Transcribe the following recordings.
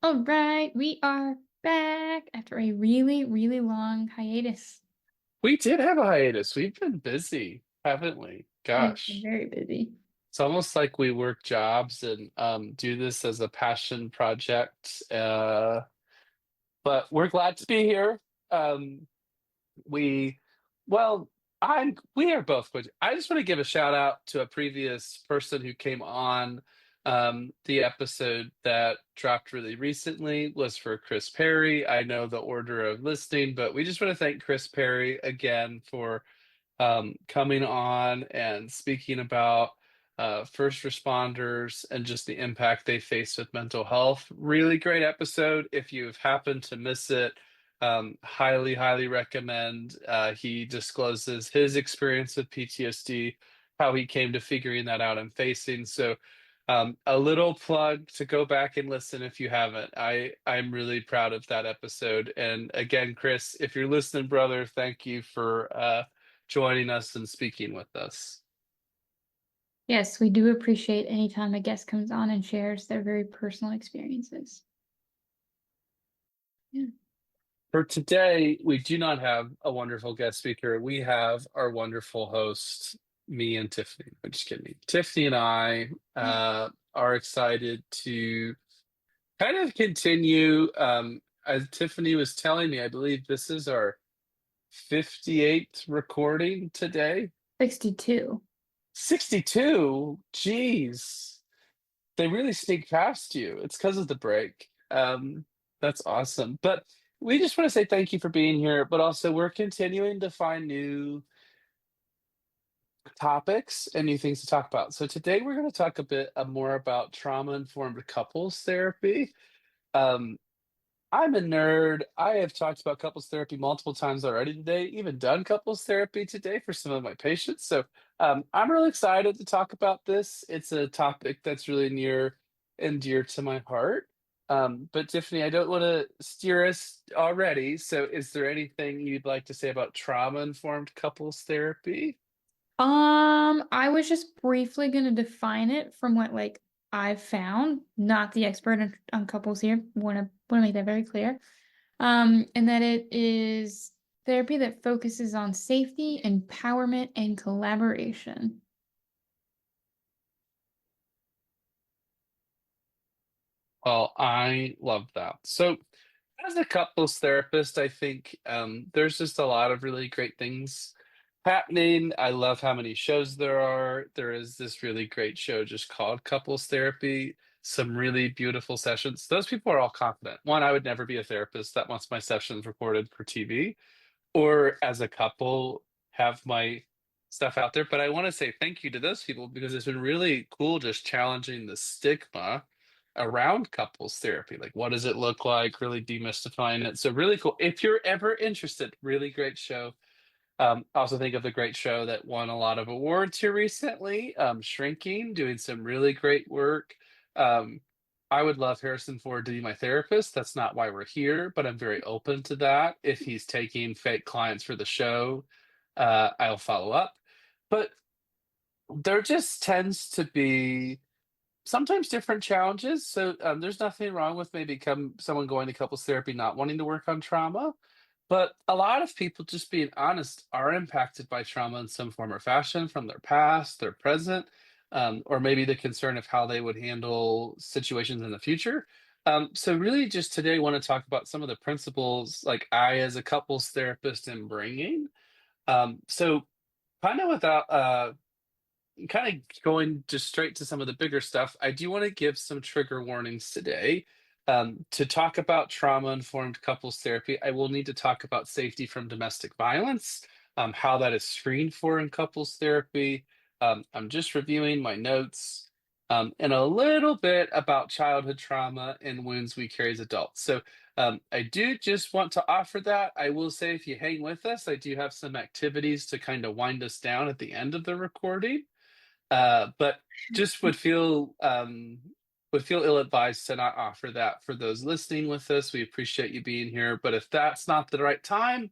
All right, we are back after a really, really long hiatus. We did have a hiatus. We've been busy, haven't we? We've been Gosh. very busy. It's almost like we work jobs and do this as a passion project. But we're glad to be here. Um, we, well, we are both good. I just want to give a shout out to a previous person who came on. The episode that dropped really recently was for Chris Perry. I know the order of listing, but we just want to thank Chris Perry again for coming on and speaking about first responders and just the impact they face with mental health. Really great episode. If you've happened to miss it, highly, highly recommend. He discloses his experience with PTSD, how he came to figuring that out and facing. So, a little plug to go back and listen if you haven't. I'm really proud of that episode. And again, Chris, if you're listening, brother, thank you for joining us and speaking with us. Yes, we do appreciate anytime a guest comes on and shares their very personal experiences. Yeah. For today, we do not have a wonderful guest speaker. We have our wonderful host, me and Tiffany. I'm just kidding. Tiffany and I are excited to kind of continue. As Tiffany was telling me, I believe this is our 58th recording today. 62. 62? Geez. They really sneak past you. It's because of the break. That's awesome. But we just want to say thank you for being here, but also we're continuing to find new topics and new things to talk about. So today we're going to talk a bit more about trauma-informed couples therapy. Um, I'm a nerd. I have talked about couples therapy multiple times already today, even done couples therapy today for some of my patients. So I'm really excited to talk about this. It's a topic that's really near and dear to my heart. But Tiffany, I don't want to steer us already. So is there anything you'd like to say about trauma-informed couples therapy? I was just briefly going to define it from what I've found, not the expert on couples here. Want to make that very clear. And that it is therapy that focuses on safety, empowerment, and collaboration. Well, I love that. So, as a couples therapist, I think there's just a lot of really great things happening. I love how many shows there are. There is this really great show just called Couples Therapy, some really beautiful sessions. Those people are all confident. One, I would never be a therapist that wants my sessions recorded for TV or as a couple have my stuff out there. But I want to say thank you to those people because it's been really cool just challenging the stigma around couples therapy. Like, what does it look like? Really demystifying it. So, really cool. If you're ever interested, really great show. I also think of the great show that won a lot of awards here recently, Shrinking, doing some really great work. Um, I would love Harrison Ford to be my therapist. That's not why we're here, but I'm very open to that. If he's taking fake clients for the show, I'll follow up. But there just tends to be sometimes different challenges. So there's nothing wrong with maybe someone going to couples therapy not wanting to work on trauma. But a lot of people, just being honest, are impacted by trauma in some form or fashion from their past, their present, or maybe the concern of how they would handle situations in the future. So, really, just today, want to talk about some of the principles, like I, as a couples therapist, am bringing. So, kind of without kind of going just straight to some of the bigger stuff, I do want to give some trigger warnings today. To talk about trauma informed couples therapy, I will need to talk about safety from domestic violence, how that is screened for in couples therapy. I'm just reviewing my notes, and a little bit about childhood trauma and wounds we carry as adults. So, I do just want to offer that. I will say, if you hang with us, I do have some activities to kind of wind us down at the end of the recording. But just would feel ill-advised to not offer that for those listening with us. We appreciate you being here, but if that's not the right time,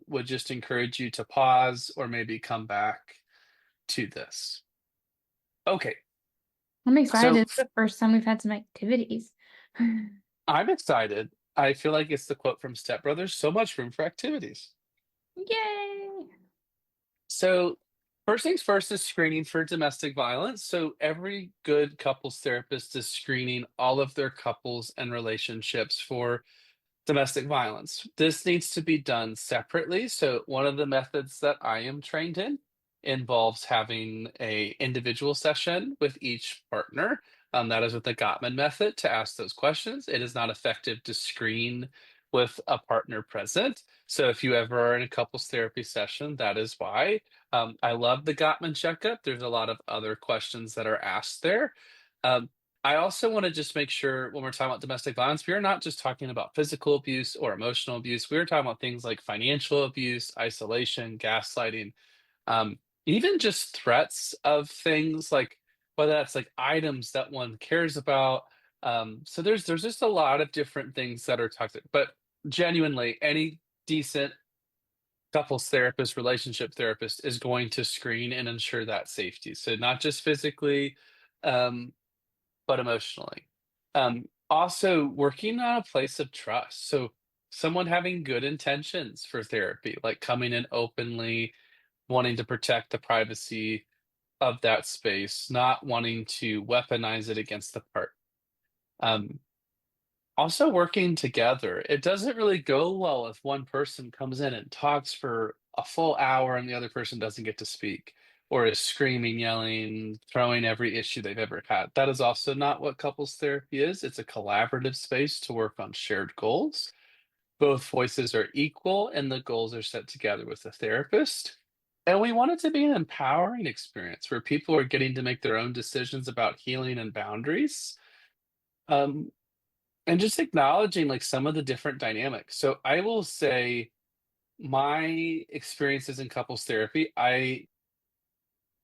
would just encourage you to pause or maybe come back to this. Okay, I'm so excited. It's the first time we've had some activities. I'm excited. I feel like it's the quote from Step Brothers, so much room for activities. Yay! So, first things first is screening for domestic violence. So, every good couples therapist is screening all of their couples and relationships for domestic violence. This needs to be done separately. So, one of the methods that I am trained in involves having a individual session with each partner. That is with the Gottman method to ask those questions. It is not effective to screen with a partner present. So if you ever are in a couples therapy session, that is why. I love the Gottman checkup. There's a lot of other questions that are asked there. Um, I also want to just make sure when we're talking about domestic violence, we are not just talking about physical abuse or emotional abuse. We're talking about things like financial abuse, isolation, gaslighting, um, even just threats of things like whether that's like items that one cares about. So there's just a lot of different things that are toxic. But genuinely, any decent couples therapist, relationship therapist is going to screen and ensure that safety. So not just physically, um, but emotionally. Also, working on a place of trust. So, someone having good intentions for therapy, like coming in openly, wanting to protect the privacy of that space, not wanting to weaponize it against the part. Um, Also, working together. It doesn't really go well if one person comes in and talks for a full hour and the other person doesn't get to speak, or is screaming, yelling, throwing every issue they've ever had. That is also not what couples therapy is. It's a collaborative space to work on shared goals. Both voices are equal and the goals are set together with the therapist. And we want it to be an empowering experience where people are getting to make their own decisions about healing and boundaries. Um, and just acknowledging like some of the different dynamics. So I will say my experiences in couples therapy, I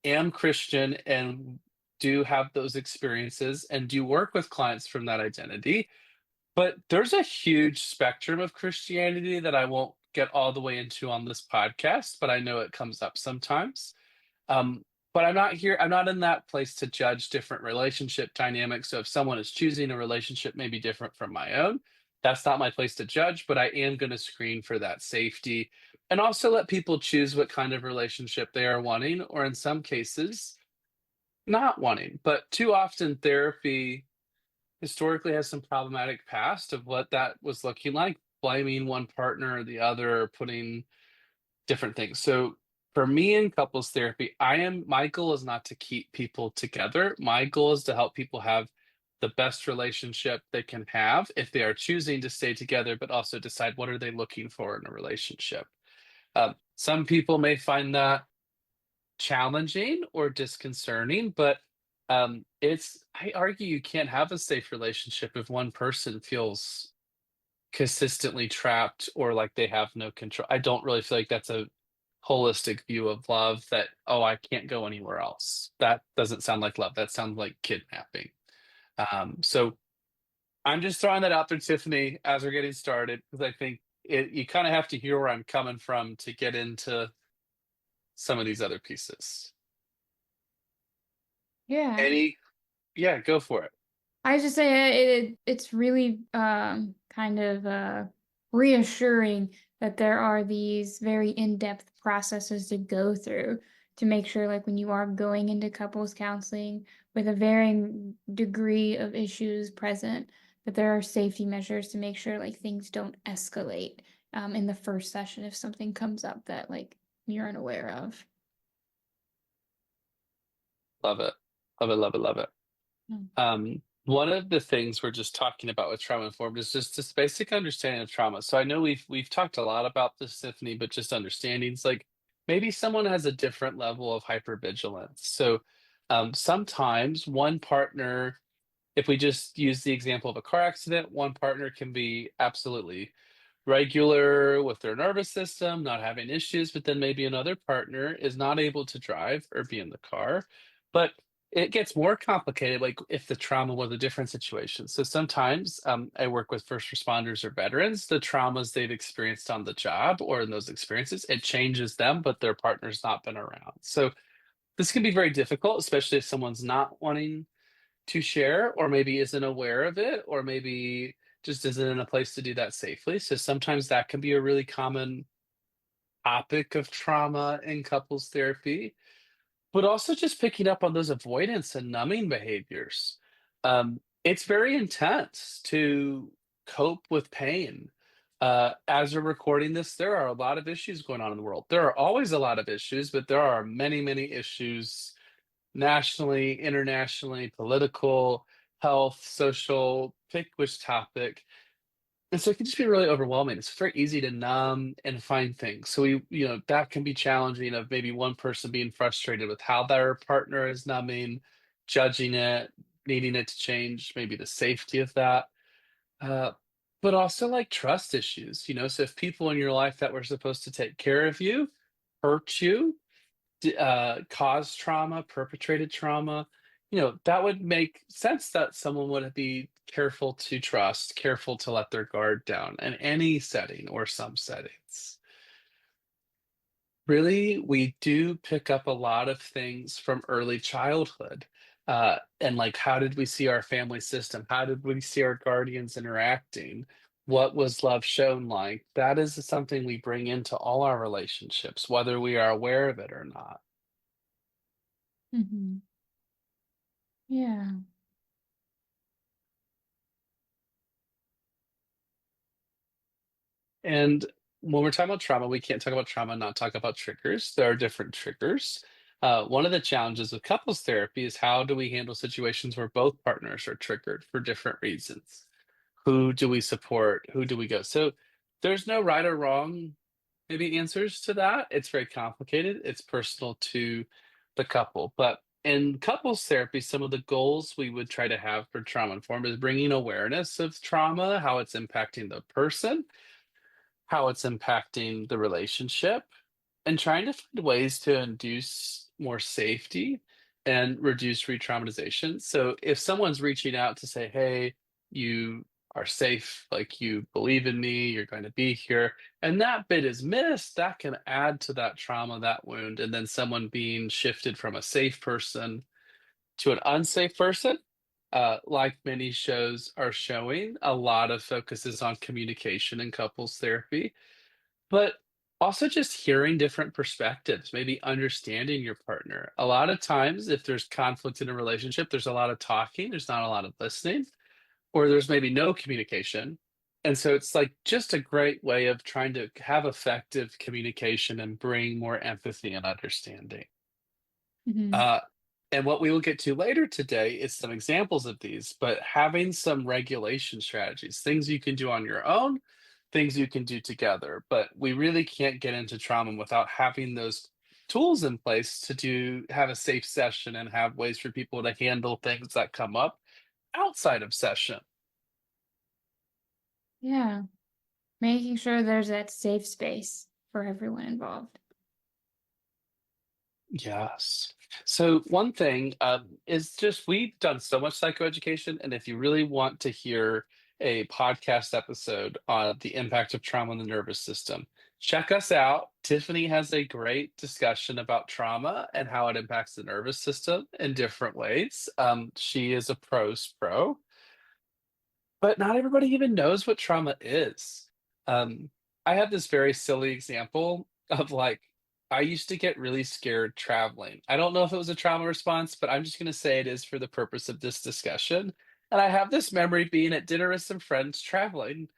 am Christian and do have those experiences and do work with clients from that identity. But there's a huge spectrum of Christianity that I won't get all the way into on this podcast, but I know it comes up sometimes. Um, but I'm not in that place to judge different relationship dynamics. So if someone is choosing a relationship maybe different from my own, that's not my place to judge, but I am going to screen for that safety and also let people choose what kind of relationship they are wanting, or in some cases, not wanting. But too often, therapy historically has some problematic past of what that was looking like, blaming one partner or the other, or putting different things. So for me in couples therapy, my goal is not to keep people together. My goal is to help people have the best relationship they can have if they are choosing to stay together, but also decide what are they looking for in a relationship. Some people may find that challenging or disconcerting, but I argue you can't have a safe relationship if one person feels consistently trapped or like they have no control. I don't really feel like that's a holistic view of love that, oh, I can't go anywhere else. That doesn't sound like love. That sounds like kidnapping. So I'm just throwing that out there, Tiffany, as we're getting started, because I think you kind of have to hear where I'm coming from to get into some of these other pieces. Yeah. Any, yeah, go for it. I just say it's really kind of reassuring that there are these very in-depth processes to go through to make sure like when you are going into couples counseling with a varying degree of issues present, that there are safety measures to make sure like things don't escalate in the first session if something comes up that like you're unaware of. Love it. Love it, love it, love it. Mm. One of the things we're just talking about with trauma informed is just this basic understanding of trauma. So I know we've talked a lot about this, Tiffany, but just understandings like maybe someone has a different level of hypervigilance. So sometimes one partner, if we just use the example of a car accident, one partner can be absolutely regular with their nervous system, not having issues, but then maybe another partner is not able to drive or be in the car. But it gets more complicated, like if the trauma was a different situation. So sometimes I work with first responders or veterans, the traumas they've experienced on the job or in those experiences, it changes them, but their partner's not been around. So this can be very difficult, especially if someone's not wanting to share or maybe isn't aware of it or maybe just isn't in a place to do that safely. So sometimes that can be a really common topic of trauma in couples therapy, but also just picking up on those avoidance and numbing behaviors. It's very intense to cope with pain. As we're recording this, there are a lot of issues going on in the world. There are always a lot of issues, but there are many, many issues nationally, internationally, political, health, social, pick which topic. And so it can just be really overwhelming. It's very easy to numb and find things. So that can be challenging of maybe one person being frustrated with how their partner is numbing, judging it, needing it to change, maybe the safety of that. Uh, but also like trust issues. So if people in your life that were supposed to take care of you hurt you, caused trauma, perpetrated trauma, that would make sense that someone would be careful to trust, careful to let their guard down in any setting or some settings. Really, we do pick up a lot of things from early childhood. And like, how did we see our family system? How did we see our guardians interacting? What was love shown like? That is something we bring into all our relationships, whether we are aware of it or not. Hmm. Yeah. And when we're talking about trauma, we can't talk about trauma and not talk about triggers. There are different triggers. One of the challenges with couples therapy is how do we handle situations where both partners are triggered for different reasons? Who do we support? Who do we go? So there's no right or wrong, maybe answers to that. It's very complicated. It's personal to the couple. But in couples therapy, some of the goals we would try to have for trauma informed is bringing awareness of trauma, how it's impacting the person, how it's impacting the relationship, and trying to find ways to induce more safety and reduce re-traumatization. So if someone's reaching out to say, hey, you are safe, like you believe in me, you're going to be here, and that bit is missed, that can add to that trauma, that wound, and then someone being shifted from a safe person to an unsafe person. Like many shows are showing, a lot of focus is on communication in couples therapy, but also just hearing different perspectives, maybe understanding your partner. A lot of times, if there's conflict in a relationship, there's a lot of talking, there's not a lot of listening, or there's maybe no communication. And so it's like just a great way of trying to have effective communication and bring more empathy and understanding. Hmm. Uh, and what we will get to later today is some examples of these, but having some regulation strategies, things you can do on your own, things you can do together. But we really can't get into trauma without having those tools in place to have a safe session and have ways for people to handle things that come up outside of session. Yeah. Making sure there's that safe space for everyone involved. Yes. So one thing is just we've done so much psychoeducation, and if you really want to hear a podcast episode on the impact of trauma on the nervous system, check us out. Tiffany has a great discussion about trauma and how it impacts the nervous system in different ways. She is a pro, but not everybody even knows what trauma is. Um, I have this very silly example of like, I used to get really scared traveling. I don't know if it was a trauma response, but I'm just going to say it is for the purpose of this discussion. And I have this memory being at dinner with some friends traveling.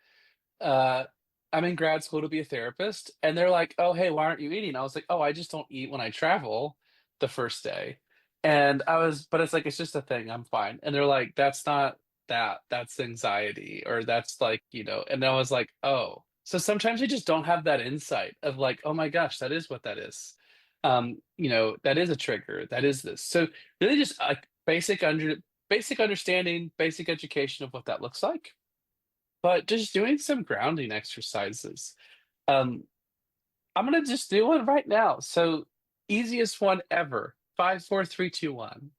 uh, I'm in grad school to be a therapist, and they're like, "Oh, hey, why aren't you eating?" I was like, "Oh, I just don't eat when I travel the first day." But it's like, it's just a thing. I'm fine. And they're like, "That's not that. That's anxiety, or that's like." And I was like, "Oh." So sometimes you just don't have that insight of like, "Oh my gosh, that is what that is." That is a trigger. That is this. So really, just like basic understanding, basic education of what that looks like, but just doing some grounding exercises. Um, I'm gonna just do one right now. So easiest one ever. 5, 4, 3, 2, 1.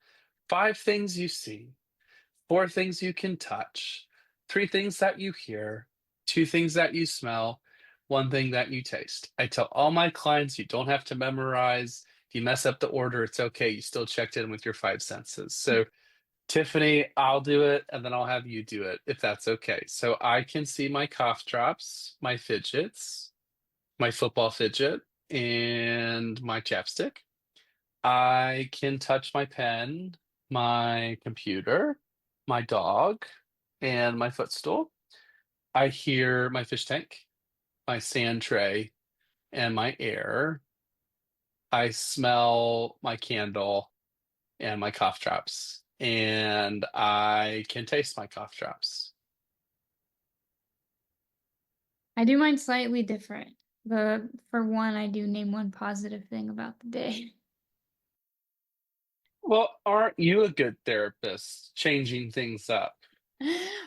5 things you see, 4 things you can touch, 3 things that you hear, 2 things that you smell, 1 thing that you taste. I tell all my clients you don't have to memorize. If you mess up the order, it's okay. You still checked in with your 5 senses. So Tiffany, I'll do it and then I'll have you do it if that's okay. So I can see my cough drops, my fidgets, my football fidget, and my chapstick. I can touch my pen, my computer, my dog, and my footstool. I hear my fish tank, my sand tray, and my air. I smell my candle and my cough drops, and I can taste my cough drops. I do mine slightly different. For one, I do name one positive thing about the day. Well, aren't you a good therapist changing things up?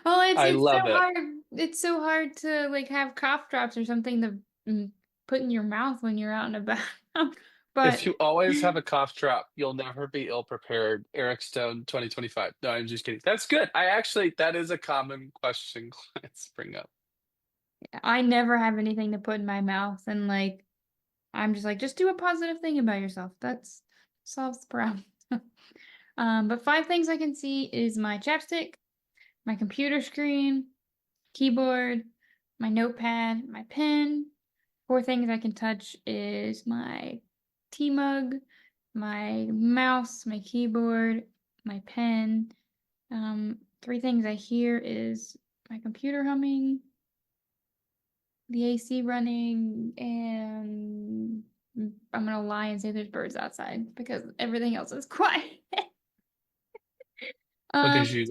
Well, I it's so love it. hard. It's so hard to like have cough drops or something to put in your mouth when you're out and about. But If you always have a cough drop, you'll never be ill prepared. Eric Stone, 2025. No, I'm just kidding. That's good. That is a common question clients bring up. I never have anything to put in my mouth, and like I'm just like, just do a positive thing about yourself. That's solves the problem. But five things I can see is my chapstick, my computer screen, keyboard, my notepad, my pen. Four things I can touch is my tea mug, my mouse, my keyboard, my pen. Three things I hear is my computer humming, the AC running, and I'm gonna lie and say there's birds outside because everything else is quiet. Um, Because you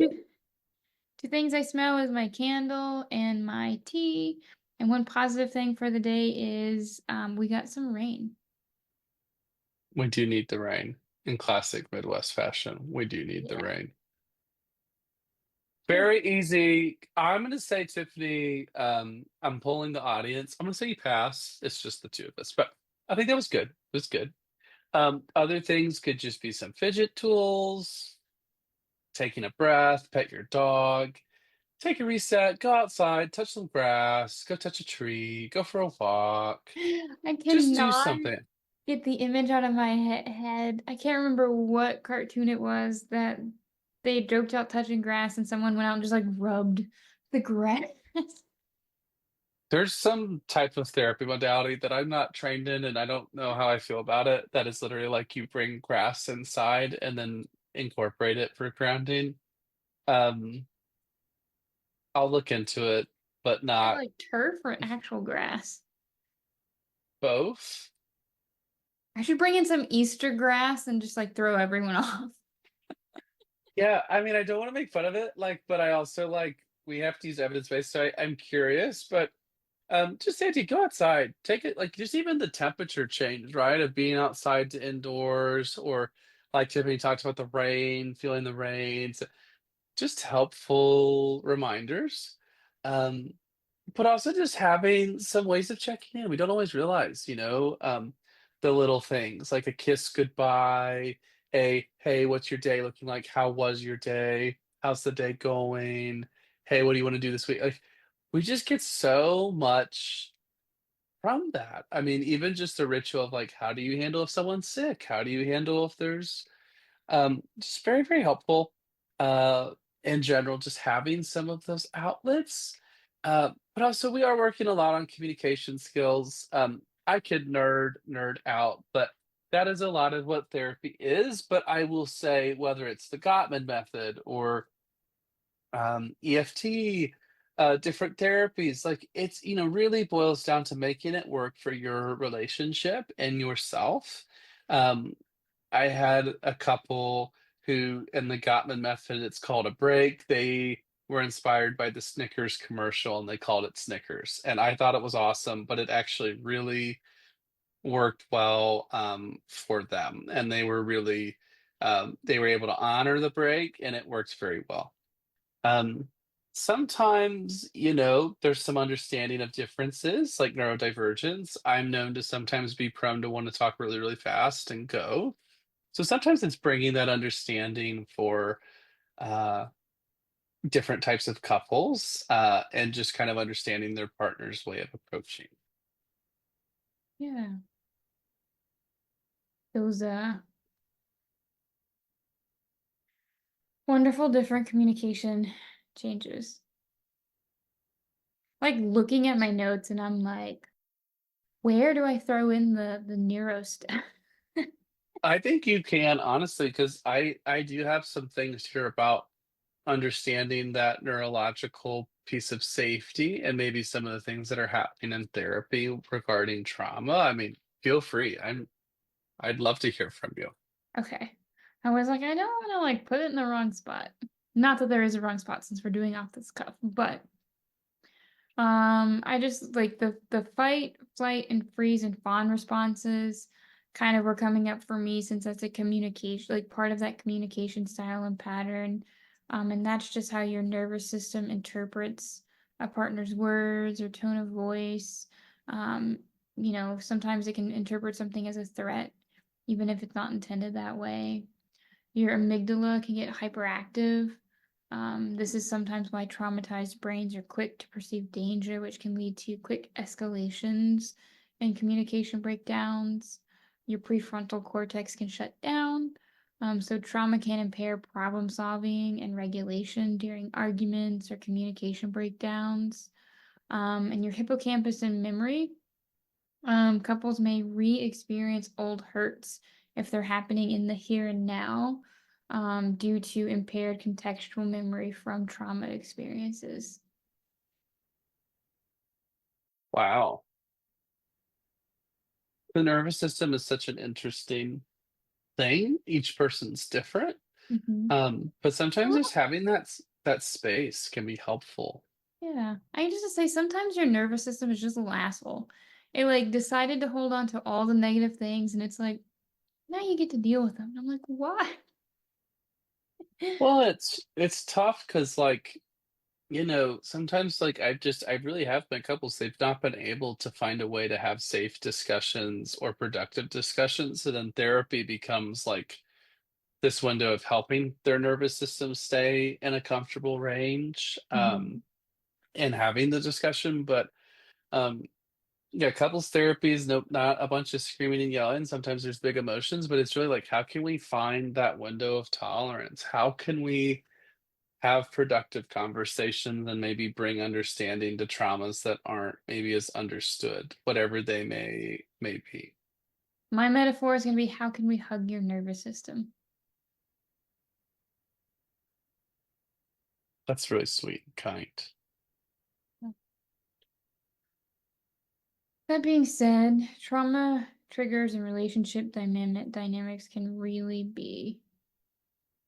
two things I smell is my candle and my tea. And one positive thing for the day is we got some rain. we do need the rain. In classic Midwest fashion, we do need the Yeah. rain. Sure. Very easy. I'm gonna say, Tiffany, I'm polling the audience. I'm gonna say you pass. It's just the two of us, but I think that was good. It was good. Other things could just be some fidget tools, taking a breath, pet your dog, take a reset, go outside, touch some grass, go touch a tree, go for a walk. I Just do cannot something. get the image out of my head. I can't remember what cartoon it was that they joked out touching grass and someone went out and just like rubbed the grass. There's some type of therapy modality that I'm not trained in, and I don't know how I feel about it. That is literally like you bring grass inside and then incorporate it for grounding. Um, I'll look into it, but Is it not like turf or actual grass? both. I should bring in some Easter grass and just like throw everyone off. Yeah, I mean, I don't want to make fun of it, like, but I also like we have to use evidence based. So I'm curious, but just Santi, go outside, take it like just even the temperature change, right? Of being outside to indoors, or like Tiffany talked about the rain, feeling the rain. So just helpful reminders. Um, but also just having some ways of checking in. We don't always realize, the little things like a kiss goodbye, a hey, what's your day looking like? How was your day? How's the day going? Hey, what do you want to do this week? Like we just get so much from that. I mean, even just the ritual of like, how do you handle if someone's sick? How do you handle if there's just very, very helpful. Uh, in general, just having some of those outlets. But also, we are working a lot on communication skills. I could nerd out, but that is a lot of what therapy is. But I will say, whether it's the Gottman method or EFT, different therapies, like it's, really boils down to making it work for your relationship and yourself. Um, I had a couple who, in the Gottman method, it's called a break. They were inspired by the Snickers commercial and they called it Snickers. And I thought it was awesome, but it actually really worked well for them. And they were able to honor the break and it worked very well. Um, Sometimes, there's some understanding of differences like neurodivergence. I'm known to sometimes be prone to want to talk really, really fast and go. So sometimes it's bringing that understanding for uh, different types of couples and just kind of understanding their partner's way of approaching. Yeah. Those Wonderful different communication changes. Like looking at my notes and I'm like, where do I throw in the neuro stuff? I think you can honestly, because I do have some things here about understanding that neurological piece of safety and maybe some of the things that are happening in therapy regarding trauma. I mean, feel free. I'd love to hear from you. Okay. I was like, I don't want to like put it in the wrong spot. Not that there is a wrong spot since we're doing off this cuff, but I just like the fight, flight, and freeze and fawn responses kind of were coming up for me since that's a communication, like part of that communication style and pattern. And that's just how your nervous system interprets a partner's words or tone of voice. Um, sometimes it can interpret something as a threat, even if it's not intended that way. Your amygdala can get hyperactive. This is sometimes why traumatized brains are quick to perceive danger, which can lead to quick escalations and communication breakdowns. Your prefrontal cortex can shut down. So trauma can impair problem solving and regulation during arguments or communication breakdowns. And your hippocampus and memory, couples may re-experience old hurts if they're happening in the here and now, due to impaired contextual memory from trauma experiences. Wow. The nervous system is such an interesting thing. Each person's different. Hmm. But sometimes just having that space can be helpful. Yeah. I just to say sometimes your nervous system is just a little asshole. It like decided to hold on to all the negative things and it's like, now you get to deal with them. And I'm like, why? Well, it's tough because like, sometimes like I really have been couples, they've not been able to find a way to have safe discussions or productive discussions. So then therapy becomes like this window of helping their nervous system stay in a comfortable range, Mhm. and having the discussion. But um yeah, couples therapy is not a bunch of screaming and yelling. Sometimes there's big emotions, but it's really like, how can we find that window of tolerance? How can we have productive conversations and maybe bring understanding to traumas that aren't maybe as understood, whatever they may be. My metaphor is going to be how can we hug your nervous system? That's really sweet and kind. That being said, trauma triggers and relationship dynamics can really be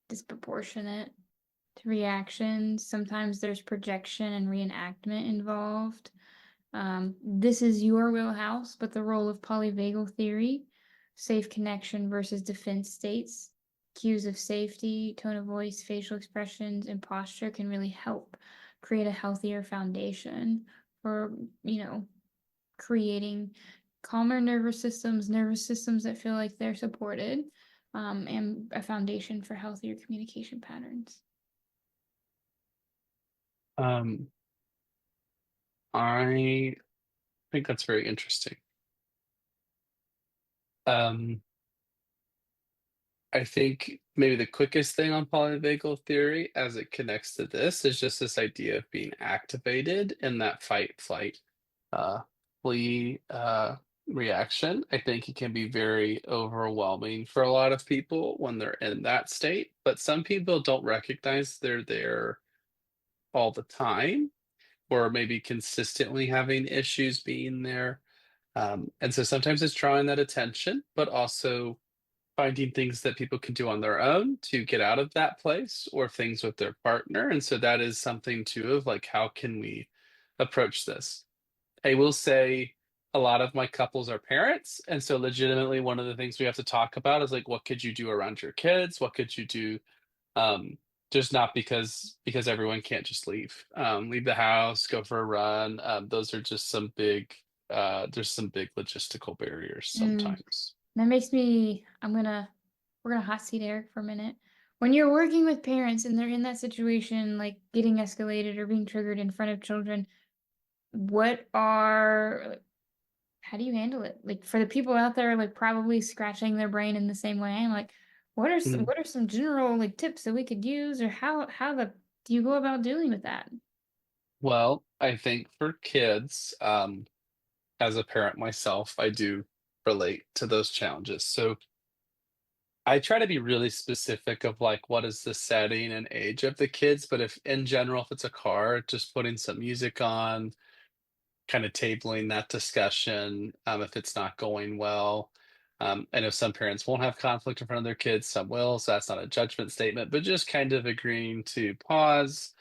disproportionate to reactions. Sometimes there's projection and reenactment involved. This is your wheelhouse, but the role of polyvagal theory, safe connection versus defense states, cues of safety, tone of voice, facial expressions, and posture can really help create a healthier foundation for, creating calmer nervous systems that feel like they're supported, and a foundation for healthier communication patterns. Um, I think that's very interesting. Um, I think maybe the quickest thing on polyvagal theory as it connects to this is just this idea of being activated in that fight, flight, uh, flee reaction. I think it can be very overwhelming for a lot of people when they're in that state, but some people don't recognize they're there all the time or maybe consistently having issues being there. And so sometimes it's drawing that attention, but also finding things that people can do on their own to get out of that place or things with their partner. And so that is something too of like, how can we approach this? I will say a lot of my couples are parents. And so legitimately one of the things we have to talk about is like, what could you do around your kids? What could you do? Um, just not because everyone can't just leave the house, go for a run. Those are just some big there's some big logistical barriers Mm, sometimes. that makes me, we're gonna hot seat Eric for a minute. When you're working with parents and they're in that situation, like getting escalated or being triggered in front of children, like, how do you handle it? Like for the people out there, like probably scratching their brain in the same way, I'm like, Mm. what are some general like tips that we could use, or how the do you go about dealing with that? Well, I think for kids, as a parent myself, I do relate to those challenges. So I try to be really specific of like what is the setting and age of the kids, but if in general, if it's a car, just putting some music on, kind of tabling that discussion, if it's not going well. I know some parents won't have conflict in front of their kids, some will, so that's not a judgment statement, but just kind of agreeing to pause.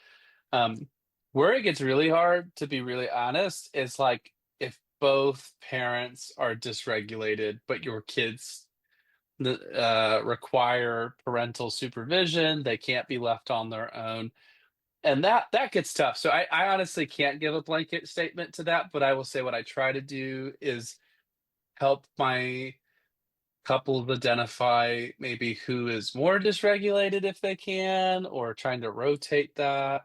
Um, where it gets really hard, to be really honest, is like if both parents are dysregulated, but your kids require parental supervision, they can't be left on their own, and that gets tough. So I honestly can't give a blanket statement to that, but I will say what I try to do is help my couples identify maybe who is more dysregulated if they can, or trying to rotate that.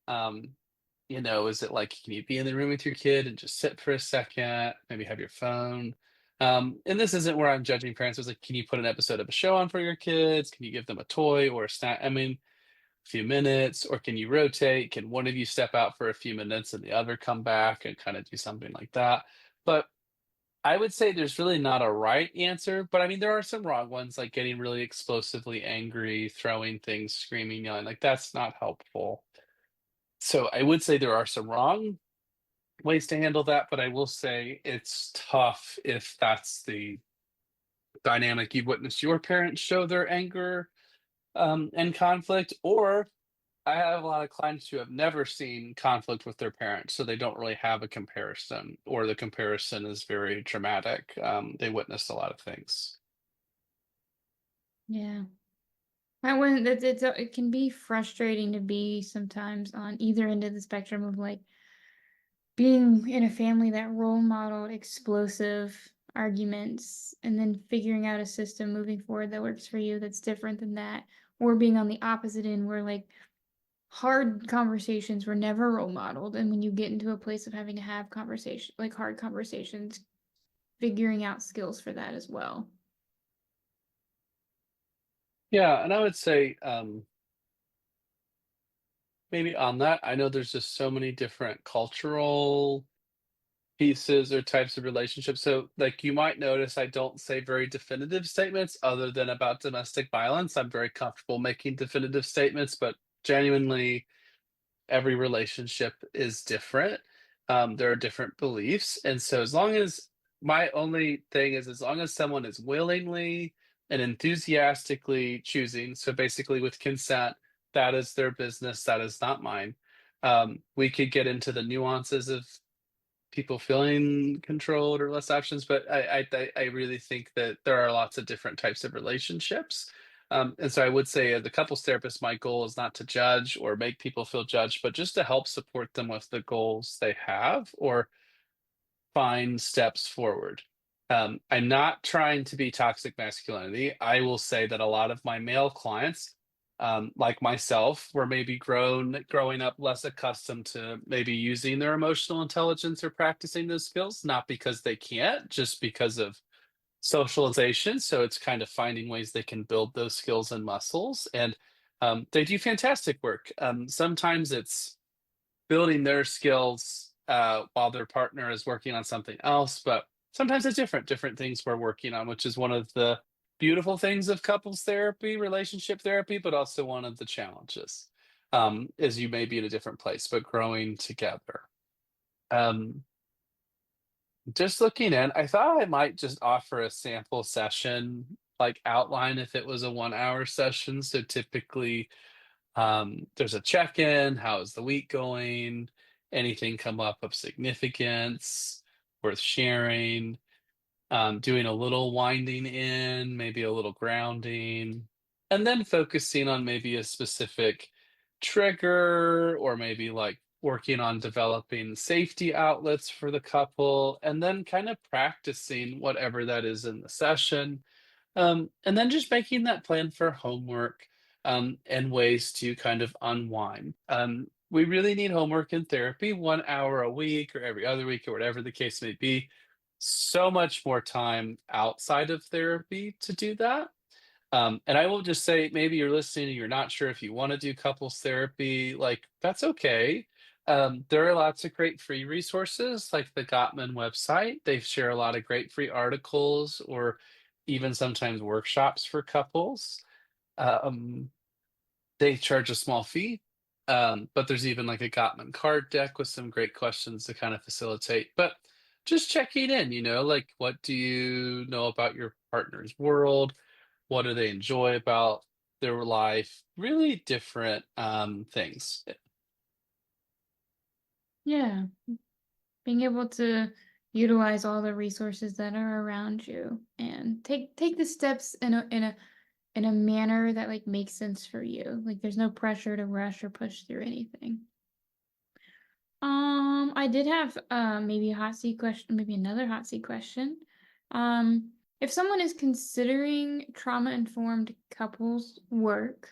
Um, is it like, can you be in the room with your kid and just sit for a second, maybe have your phone? And this isn't where I'm judging parents. It's like, can you put an episode of a show on for your kids? Can you give them a toy or a snack? I mean, a few minutes, or can you rotate? Can one of you step out for a few minutes and the other come back and kind of do something like that? But I would say there's really not a right answer, but I mean, there are some wrong ones, like getting really explosively angry, throwing things, screaming, yelling. Like, that's not helpful. So I would say there are some wrong ways to handle that, but I will say it's tough if that's the dynamic you've witnessed your parents show their anger and conflict, or I have a lot of clients who have never seen conflict with their parents, so they don't really have a comparison, or the comparison is very dramatic. They witnessed a lot of things. Yeah. I went it can be frustrating to be sometimes on either end of the spectrum of like being in a family that role modeled explosive arguments and then figuring out a system moving forward that works for you that's different than that, or being on the opposite end where like hard conversations were never role modeled, and when you get into a place of having to have conversation like hard conversations, figuring out skills for that as well. Yeah, and I would say maybe on that, I know there's just so many different cultural pieces or types of relationships. So, like, you might notice I don't say very definitive statements other than about domestic violence. I'm very comfortable making definitive statements, but genuinely, every relationship is different. There are different beliefs. And so, as long as my only thing is, as long as someone is willingly and enthusiastically choosing, so basically with consent, that is their business, that is not mine. We could get into the nuances of people feeling controlled or less options, but I really think that there are lots of different types of relationships. And so I would say as a couples therapist, my goal is not to judge or make people feel judged, but just to help support them with the goals they have or find steps forward. I'm not trying to be toxic masculinity. I will say that a lot of my male clients, like myself, were maybe growing up less accustomed to maybe using their emotional intelligence or practicing those skills, not because they can't, just because of socialization. So it's kind of finding ways they can build those skills and muscles. And they do fantastic work. Sometimes it's building their skills while their partner is working on something else. But sometimes it's different things we're working on, which is one of the beautiful things of couples therapy, relationship therapy, but also one of the challenges is you may be in a different place, but growing together. Um, just looking in, I thought I might just offer a sample session, like outline if it was a 1 hour session. So typically, there's a check-in. How is the week going? Anything come up of significance worth sharing? Doing a little winding in, maybe a little grounding, and then focusing on maybe a specific trigger, or maybe like working on developing safety outlets for the couple, and then kind of practicing whatever that is in the session. And then just making that plan for homework and ways to kind of unwind. We really need homework in therapy, 1 hour a week or every other week or whatever the case may be. So much more time outside of therapy to do that. And I will just say, maybe you're listening and you're not sure if you want to do couples therapy, like that's okay. There are lots of great free resources like the Gottman website. They share a lot of great free articles or even sometimes workshops for couples. Um, they charge a small fee, but there's even like a Gottman card deck with some great questions to kind of facilitate. But just checking in, like what do you know about your partner's world? What do they enjoy about their life? Really different things. Yeah, being able to utilize all the resources that are around you and take the steps in a manner that like makes sense for you. Like there's no pressure to rush or push through anything. I did have maybe a hot seat question, maybe another hot seat question. If someone is considering trauma-informed couples work,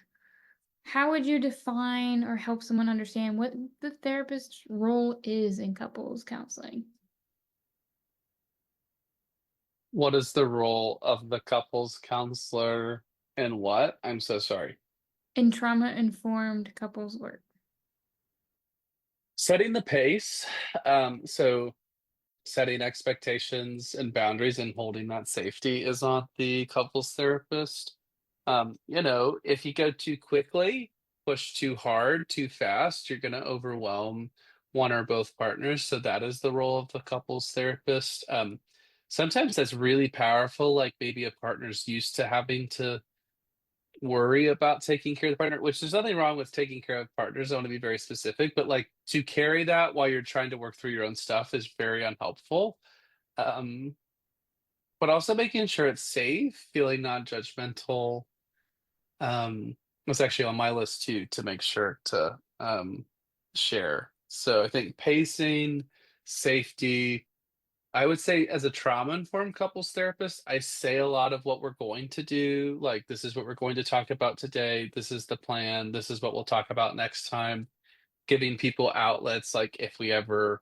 how would you define or help someone understand what the therapist's role is in couples counseling? What is the role of the couples counselor and what? I'm so sorry. In trauma-informed couples work. Setting the pace. So setting expectations and boundaries and holding that safety is on the couples therapist. If you go too quickly, push too hard, too fast, you're going to overwhelm one or both partners. So that is the role of the couples therapist. Sometimes that's really powerful. Like maybe a partner's used to having to worry about taking care of the partner, which there's nothing wrong with taking care of partners. I want to be very specific, but like to carry that while you're trying to work through your own stuff is very unhelpful. Um, but also making sure it's safe, feeling non-judgmental, was actually on my list too to make sure to share. So I think pacing, safety. I would say as a trauma-informed couples therapist, I say a lot of what we're going to do. Like, this is what we're going to talk about today. This is the plan. This is what we'll talk about next time. Giving people outlets, like if we ever,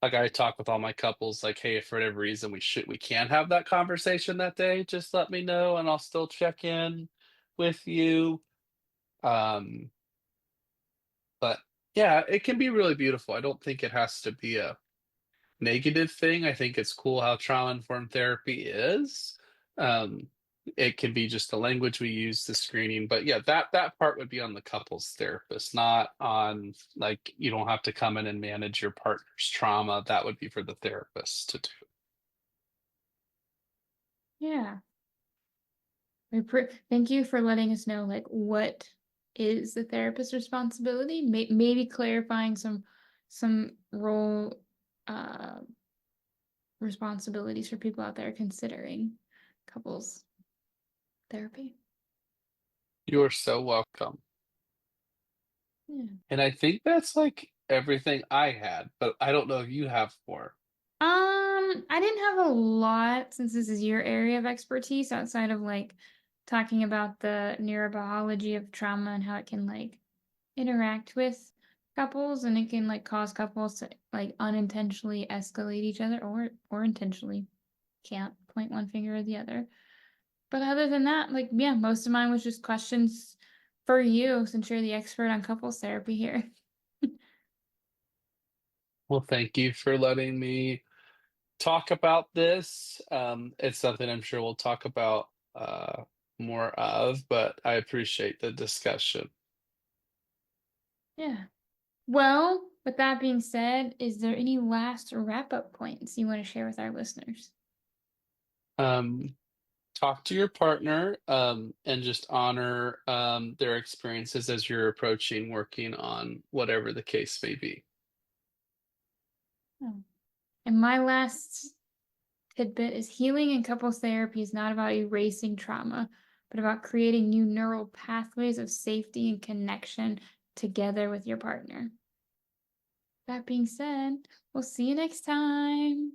like I talk with all my couples, like, hey, if for whatever reason we can't have that conversation that day, just let me know and I'll still check in with you. Um, but yeah, it can be really beautiful. I don't think it has to be a negative thing. I think it's cool how trauma informed therapy is. Um, it can be just the language we use, the screening, but yeah, that part would be on the couples therapist, not on like you don't have to come in and manage your partner's trauma. That would be for the therapist to do. Yeah. Thank you for letting us know like what is the therapist's responsibility. Maybe clarifying some role uh responsibilities for people out there considering couples therapy. You are so welcome. Yeah. And I think that's like everything I had, but I don't know if you have more. I didn't have a lot since this is your area of expertise outside of like talking about the neurobiology of trauma and how it can like interact with couples and it can like cause couples to like unintentionally escalate each other or intentionally can't point one finger or the other. But other than that, like yeah, most of mine was just questions for you since you're the expert on couples therapy here. Well, thank you for letting me talk about this. It's something I'm sure we'll talk about more of, but I appreciate the discussion. Yeah. Well, with that being said, is there any last wrap-up points you want to share with our listeners? Um, Talk to your partner and just honor their experiences as you're approaching working on whatever the case may be. Oh. And my last tidbit is healing in couples therapy is not about erasing trauma, but about creating new neural pathways of safety and connection together with your partner. That being said, we'll see you next time.